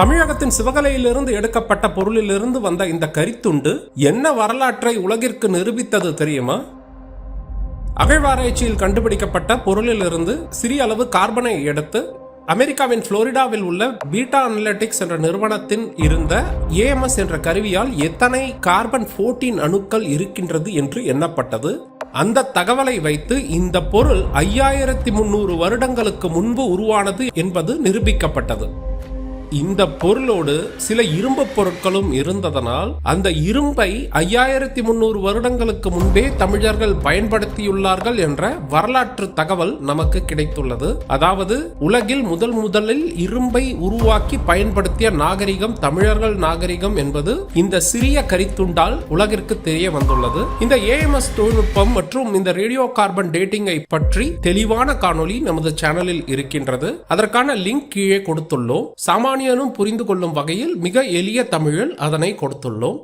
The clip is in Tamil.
தமிழகத்தின் சிவகலையிலிருந்து எடுக்கப்பட்ட பொருளிலிருந்து வந்த இந்த கரித்துண்டு என்ன வரலாற்றை உலகிற்கு நிரூபித்தது தெரியுமா? அகழ்வாராய்ச்சியில் கண்டுபிடிக்கப்பட்ட பொருளிலிருந்து சிறிய அளவு கார்பனை எடுத்து அமெரிக்காவின் புளோரிடாவில் உள்ள பீட்டா அனலிட்டிக்ஸ் என்ற நிறுவனத்தின் இருந்த AMS என்ற கருவியால் எத்தனை கார்பன் 14 அணுக்கள் இருக்கின்றது என்று எண்ணப்பட்டது. அந்த தகவலை வைத்து இந்த பொருள் 5300 வருடங்களுக்கு முன்பு உருவானது என்பது நிரூபிக்கப்பட்டது. இந்த பொருளோடு சில இரும்பு பொருட்களும் இருந்ததனால் அந்த இரும்பை 5300 வருடங்களுக்கு முன்பே தமிழர்கள் பயன்படுத்தியுள்ளார்கள் என்ற வரலாற்று தகவல் நமக்கு கிடைத்துள்ளது. அதாவது உலகில் முதலில் இரும்பை உருவாக்கி பயன்படுத்திய நாகரிகம் தமிழர்கள் நாகரிகம் என்பது இந்த சிறிய கரித்துண்டால் உலகிற்கு தெரிய வந்துள்ளது. இந்த AMS தொழில்நுட்பம் மற்றும் இந்த ரேடியோ கார்பன் டேட்டிங்கை பற்றி தெளிவான காணொளி நமது சேனலில் இருக்கின்றது. அதற்கான லிங்க் கீழே கொடுத்துள்ளோம். சாமானியனும் புரிந்து கொள்ளும் வகையில் மிக எளிய தமிழில் அதனை கொடுத்துள்ளோம்.